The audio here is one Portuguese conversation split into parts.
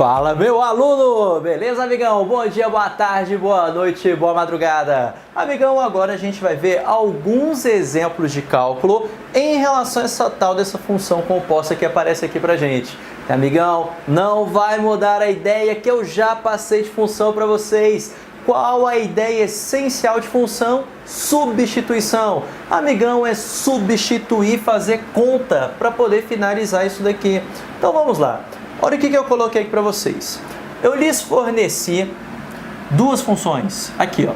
Fala, meu aluno! Beleza, amigão? Bom dia, boa tarde, boa noite, boa madrugada. Amigão, agora a gente vai ver alguns exemplos de cálculo em relação a essa tal dessa função composta que aparece aqui pra gente. Amigão, não vai mudar a ideia que eu já passei de função para vocês. Qual a ideia essencial de função? Substituição. Amigão, é substituir, fazer conta para poder finalizar isso daqui. Então vamos lá. Olha o que eu coloquei aqui para vocês. Eu lhes forneci duas funções. Aqui, ó.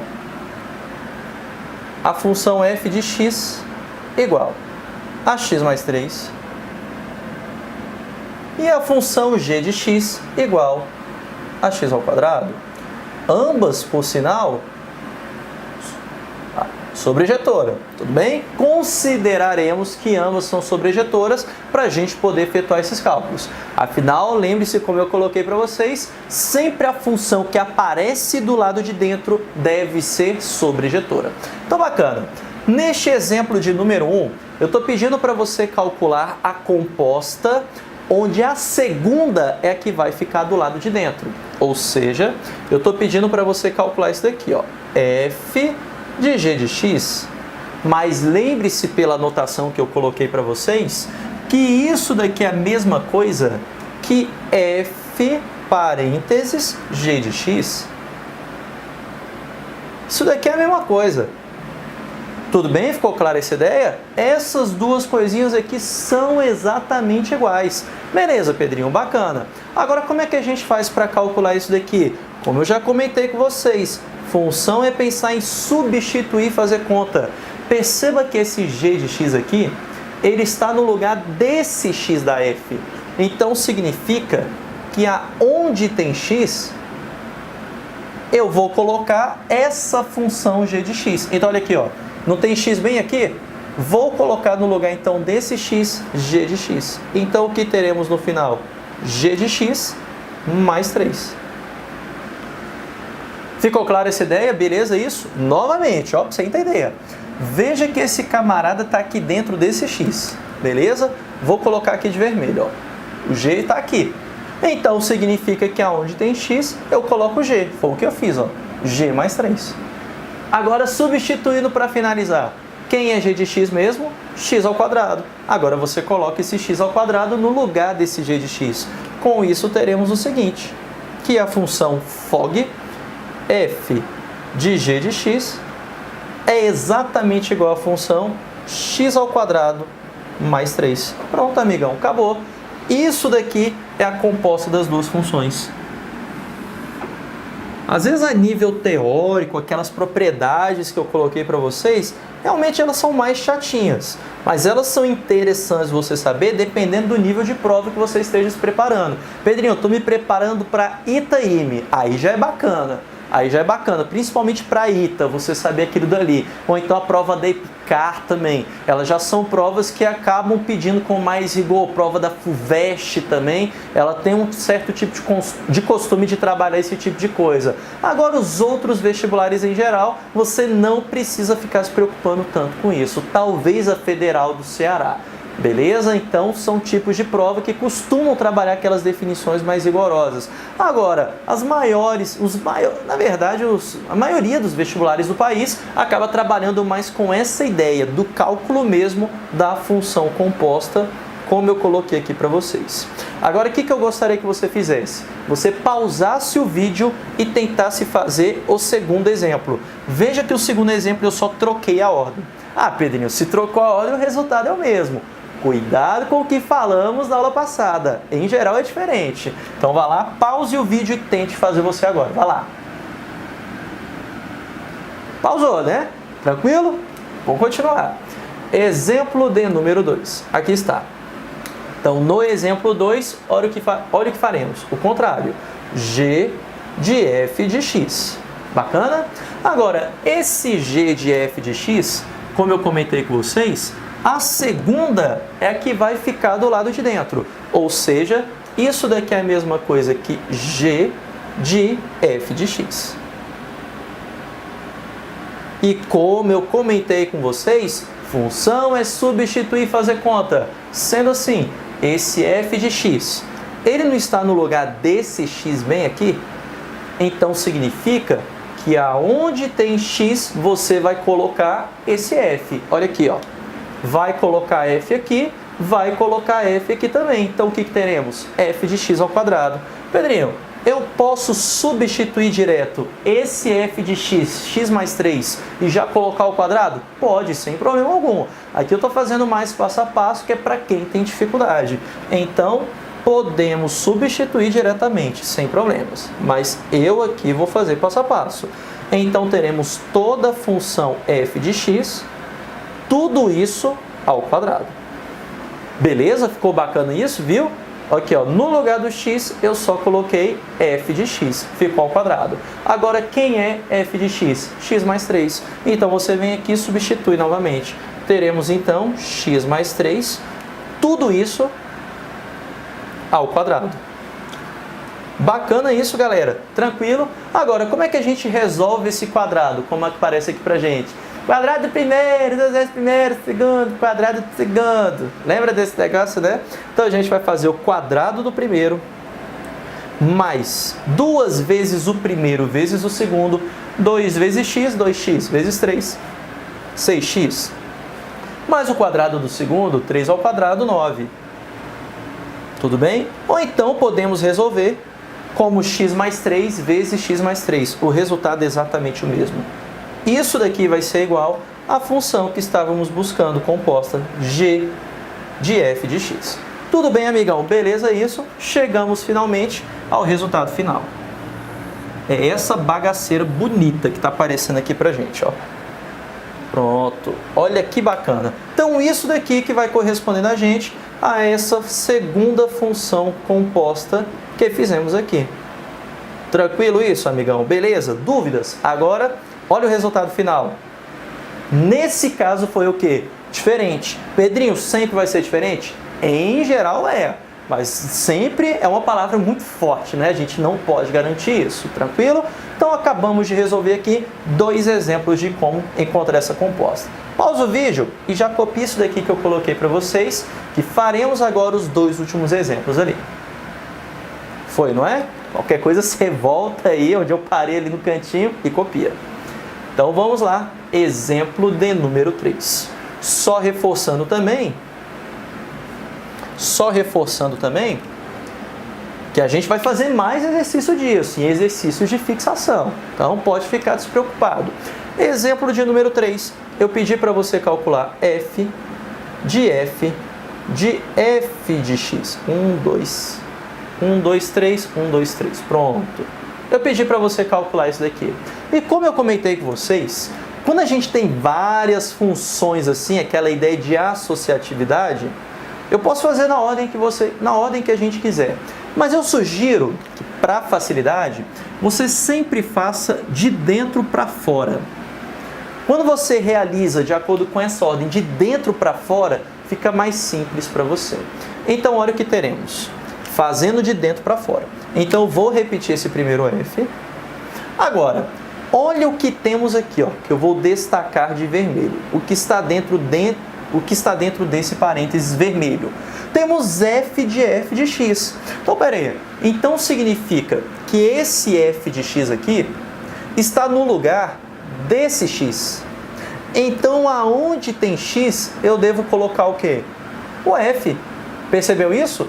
A função f de x igual a x mais 3. E a função g de x igual a x ao quadrado. Ambas, por sinal, sobrejetora, tudo bem? Consideraremos que ambas são sobrejetoras para a gente poder efetuar esses cálculos. Afinal, lembre-se, como eu coloquei para vocês, sempre a função que aparece do lado de dentro deve ser sobrejetora. Então, bacana. Neste exemplo de número 1, eu estou pedindo para você calcular a composta onde a segunda é a que vai ficar do lado de dentro. Ou seja, eu estou pedindo para você calcular isso daqui, ó, f de g de x, mas lembre-se pela anotação que eu coloquei para vocês, que isso daqui é a mesma coisa que f parênteses g de x. Isso daqui é a mesma coisa. Tudo bem? Ficou clara essa ideia? Essas duas coisinhas aqui são exatamente iguais. Beleza, Pedrinho, bacana. Agora, como é que a gente faz para calcular isso daqui? Como eu já comentei com vocês, função é pensar em substituir e fazer conta. Perceba que esse g de x aqui, ele está no lugar desse x da f. Então, significa que aonde tem x, eu vou colocar essa função g de x. Então, olha aqui, ó. Não tem x bem aqui? Vou colocar no lugar, então, desse x, g de x. Então, o que teremos no final? G de x mais 3. Ficou clara essa ideia? Beleza isso? Novamente, ó, para você entender. Veja que esse camarada está aqui dentro desse x. Beleza? Vou colocar aqui de vermelho, ó. O g está aqui. Então, significa que aonde tem x, eu coloco g. Foi o que eu fiz, ó. G mais 3. Agora, substituindo para finalizar, quem é g de x mesmo? X ao quadrado. Agora você coloca esse x ao quadrado no lugar desse g de x. Com isso, teremos o seguinte, que a função fog, f de g de x, é exatamente igual à função x ao quadrado mais 3. Pronto, amigão, acabou. Isso daqui é a composta das duas funções. Às vezes, a nível teórico, aquelas propriedades que eu coloquei para vocês, realmente elas são mais chatinhas. Mas elas são interessantes você saber, dependendo do nível de prova que você esteja se preparando. Pedrinho, eu estou me preparando para ITA/IME. Aí já é bacana. Aí já é bacana, principalmente para ITA, você saber aquilo dali. Ou então a prova da EPICAR também. Elas já são provas que acabam pedindo com mais rigor. Prova da FUVEST também, ela tem um certo tipo de costume de trabalhar esse tipo de coisa. Agora, os outros vestibulares em geral, você não precisa ficar se preocupando tanto com isso. Talvez a Federal do Ceará. Beleza? Então, são tipos de prova que costumam trabalhar aquelas definições mais rigorosas. Agora, a maioria dos vestibulares do país acaba trabalhando mais com essa ideia do cálculo mesmo da função composta, como eu coloquei aqui para vocês. Agora, o que eu gostaria que você fizesse? Você pausasse o vídeo e tentasse fazer o segundo exemplo. Veja que o segundo exemplo eu só troquei a ordem. Ah, Pedrinho, se trocou a ordem, o resultado é o mesmo. Cuidado com o que falamos na aula passada. Em geral é diferente. Então vá lá, pause o vídeo e tente fazer você agora. Vá lá. Pausou, né? Tranquilo? Vamos continuar. Exemplo de número 2. Aqui está. Então, no exemplo 2, olha o que faremos. O contrário. G de f de x. Bacana? Agora, esse g de f de x, como eu comentei com vocês, a segunda é a que vai ficar do lado de dentro. Ou seja, isso daqui é a mesma coisa que g de f de x. E como eu comentei com vocês, função é substituir e fazer conta. Sendo assim, esse f de x ele não está no lugar desse x bem aqui? Então significa que aonde tem x, você vai colocar esse f. Olha aqui, ó. Vai colocar f aqui, vai colocar f aqui também. Então o que teremos? F de x ao quadrado. Pedrinho, eu posso substituir direto esse f de x, x mais 3, e já colocar ao quadrado? Pode, sem problema algum. Aqui eu estou fazendo mais passo a passo, que é para quem tem dificuldade. Então, podemos substituir diretamente, sem problemas. Mas eu aqui vou fazer passo a passo. Então, teremos toda a função f de x, tudo isso ao quadrado. Beleza? Ficou bacana isso, viu? Aqui, ó, no lugar do x, eu só coloquei f de x, ficou ao quadrado. Agora, quem é f de x? X mais 3. Então, você vem aqui e substitui novamente. Teremos, então, x mais 3, tudo isso ao quadrado. Bacana isso, galera. Tranquilo? Agora, como é que a gente resolve esse quadrado? Como é que parece aqui pra gente? Quadrado do primeiro, 2 vezes primeiro, segundo, quadrado do segundo. Lembra desse negócio, né? Então a gente vai fazer o quadrado do primeiro mais 2 vezes o primeiro vezes o segundo, 2 vezes x, 2x vezes 3, 6x. Mais o quadrado do segundo, 3 ao quadrado, 9. Tudo bem? Ou então podemos resolver como x mais 3 vezes x mais 3. O resultado é exatamente o mesmo. Isso daqui vai ser igual à função que estávamos buscando, composta g de f de x. Tudo bem, amigão? Beleza isso? Chegamos finalmente ao resultado final. É essa bagaceira bonita que está aparecendo aqui pra gente, ó. Pronto. Olha que bacana. Então, isso daqui que vai correspondendo a gente a essa segunda função composta que fizemos aqui. Tranquilo isso, amigão? Beleza? Dúvidas? Agora, olha o resultado final. Nesse caso foi o quê? Diferente. Pedrinho, sempre vai ser diferente? Em geral é, mas sempre é uma palavra muito forte, né? A gente não pode garantir isso, tranquilo? Então acabamos de resolver aqui 2 exemplos de como encontrar essa composta. Pausa o vídeo e já copia isso daqui que eu coloquei para vocês, que faremos agora os 2 últimos exemplos ali. Foi, não é? Qualquer coisa você volta aí onde eu parei ali no cantinho e copia. Então vamos lá, exemplo de número 3. Só reforçando também que a gente vai fazer mais exercício disso, e exercícios de fixação. Então pode ficar despreocupado. Exemplo de número 3. Eu pedi para você calcular f de f de x. 1, 2, 1, 2, 3, 1, 2, 3. Pronto. Eu pedi para você calcular isso daqui. E como eu comentei com vocês, quando a gente tem várias funções assim, aquela ideia de associatividade, eu posso fazer na ordem que a gente quiser. Mas eu sugiro que, para facilidade, você sempre faça de dentro para fora. Quando você realiza de acordo com essa ordem de dentro para fora, fica mais simples para você. Então, olha o que teremos. Fazendo de dentro para fora. Então, eu vou repetir esse primeiro f. Agora, olha o que temos aqui, ó, que eu vou destacar de vermelho. O que está dentro desse parênteses vermelho. Temos f de x. Então, peraí. Então, significa que esse f de x aqui está no lugar desse x. Então, aonde tem x, eu devo colocar o quê? O f. Percebeu isso?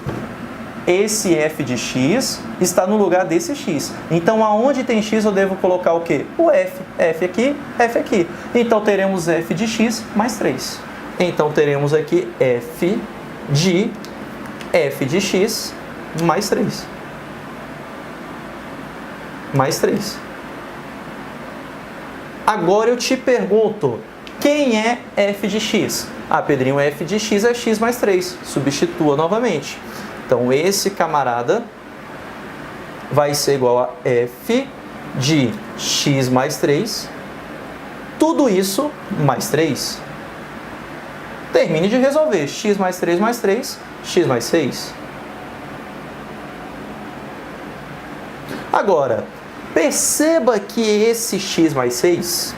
Esse f de x está no lugar desse x. Então, aonde tem x, eu devo colocar o quê? O f. F aqui, f aqui. Então, teremos f de x mais 3. Então, teremos aqui f de x mais 3. Mais 3. Agora eu te pergunto, quem é f de x? Ah, Pedrinho, f de x é x mais 3. Substitua novamente. Então, esse camarada vai ser igual a f de x mais 3. Tudo isso mais 3. Termine de resolver. X mais 3 mais 3, x mais 6. Agora, perceba que esse x mais 6,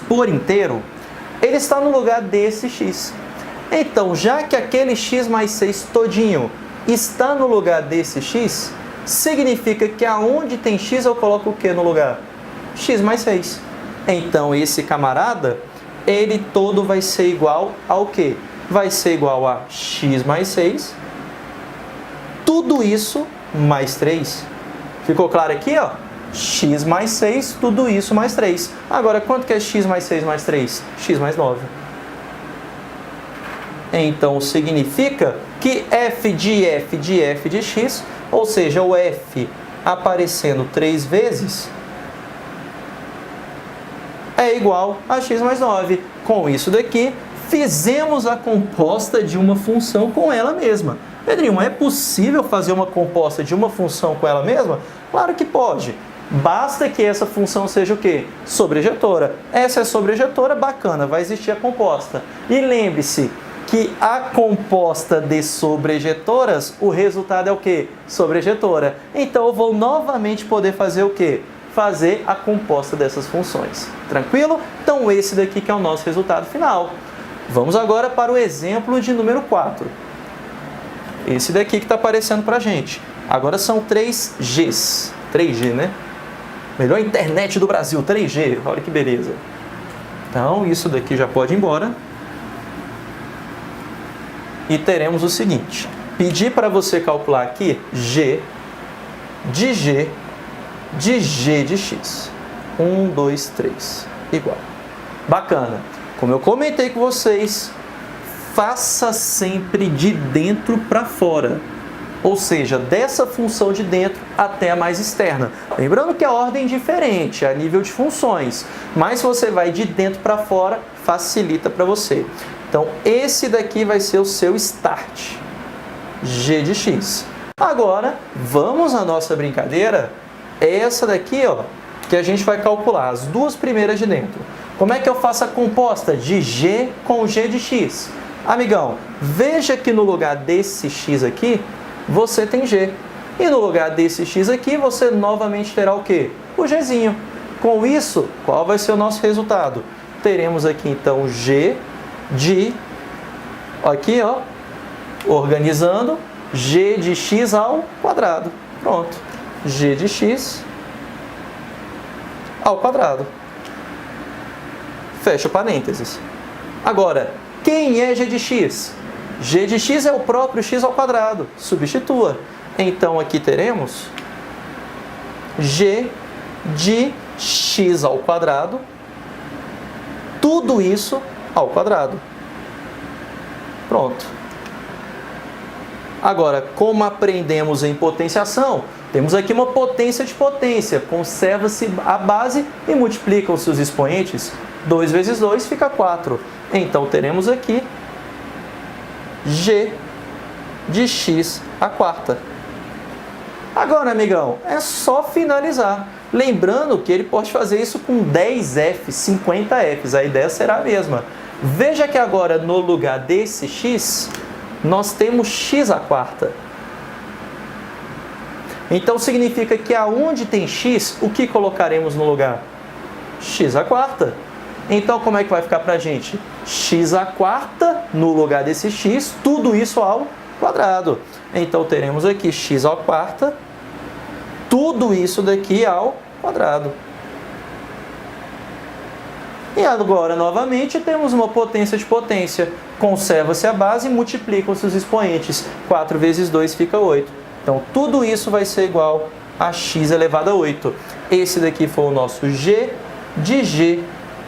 por inteiro, ele está no lugar desse x. Então, já que aquele x mais 6 todinho está no lugar desse x, significa que aonde tem x eu coloco o que no lugar? X mais 6. Então, esse camarada, ele todo vai ser igual ao quê? Vai ser igual a x mais 6, tudo isso mais 3. Ficou claro aqui, ó? X mais 6, tudo isso mais 3. Agora, quanto que é x mais 6 mais 3? X mais 9. Então, significa que f de x, ou seja, o f aparecendo 3 vezes, é igual a x mais 9. Com isso daqui, fizemos a composta de uma função com ela mesma. Pedrinho, é possível fazer uma composta de uma função com ela mesma? Claro que pode. Basta que essa função seja o quê? Sobrejetora. Essa é sobrejetora, bacana, vai existir a composta. E lembre-se que a composta de sobrejetoras, o resultado é o quê? Sobrejetora. Então eu vou novamente poder fazer o quê? Fazer a composta dessas funções. Tranquilo? Então esse daqui que é o nosso resultado final. Vamos agora para o exemplo de número 4. Esse daqui que está aparecendo para a gente. Agora são 3 Gs. 3G, né? Melhor internet do Brasil, 3G. Olha que beleza. Então isso daqui já pode ir embora. E teremos o seguinte. Pedir para você calcular aqui G de G de G de X. 1, 2, 3. Igual. Bacana. Como eu comentei com vocês, faça sempre de dentro para fora. Ou seja, dessa função de dentro até a mais externa. Lembrando que a ordem é diferente, a nível de funções. Mas se você vai de dentro para fora, facilita para você. Então, esse daqui vai ser o seu start. G de X. Agora, vamos à nossa brincadeira. É essa daqui, ó, que a gente vai calcular as duas primeiras de dentro. Como é que eu faço a composta de G com G de X? Amigão, veja que no lugar desse X aqui, você tem G. E no lugar desse X aqui, você novamente terá o quê? O Gzinho. Com isso, qual vai ser o nosso resultado? Teremos aqui, então, G de... Aqui, ó, organizando, G de X ao quadrado. Pronto. G de X ao quadrado. Fecha parênteses. Agora, quem é G de X? G de X é o próprio X ao quadrado. Substitua. Então, aqui teremos G de X ao quadrado. Tudo isso ao quadrado. Pronto. Agora, como aprendemos em potenciação, temos aqui uma potência de potência. Conserva-se a base e multiplicam-se os expoentes. 2 vezes 2 fica 4. Então, teremos aqui G de X à quarta. Agora, amigão, é só finalizar. Lembrando que ele pode fazer isso com 10F, 50Fs. A ideia será a mesma. Veja que agora, no lugar desse X, nós temos X à quarta. Então, significa que aonde tem X, o que colocaremos no lugar? X à quarta. Então, como é que vai ficar para a gente? X à quarta, no lugar desse X, tudo isso ao quadrado. Então, teremos aqui X à quarta, tudo isso daqui ao quadrado. E agora, novamente, temos uma potência de potência. Conserva-se a base e multiplicam-se os expoentes. 4 vezes 2 fica 8. Então, tudo isso vai ser igual a x elevado a 8. Esse daqui foi o nosso G de G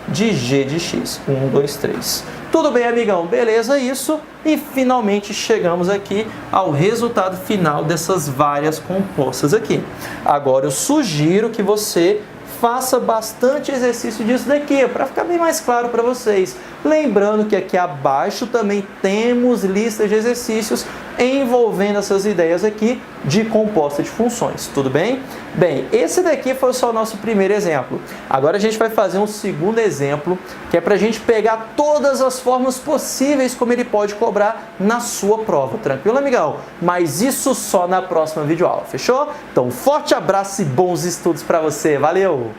de X. 1, 2, 3. Tudo bem, amigão? Beleza, isso. E finalmente chegamos aqui ao resultado final dessas várias compostas aqui. Agora, eu sugiro que você faça bastante exercício disso daqui, para ficar bem mais claro para vocês. Lembrando que aqui abaixo também temos listas de exercícios envolvendo essas ideias aqui de composta de funções, tudo bem? Bem, esse daqui foi só o nosso primeiro exemplo. Agora a gente vai fazer um segundo exemplo, que é para a gente pegar todas as formas possíveis como ele pode cobrar na sua prova, tranquilo, amigão? Mas isso só na próxima videoaula, fechou? Então, um forte abraço e bons estudos para você, valeu!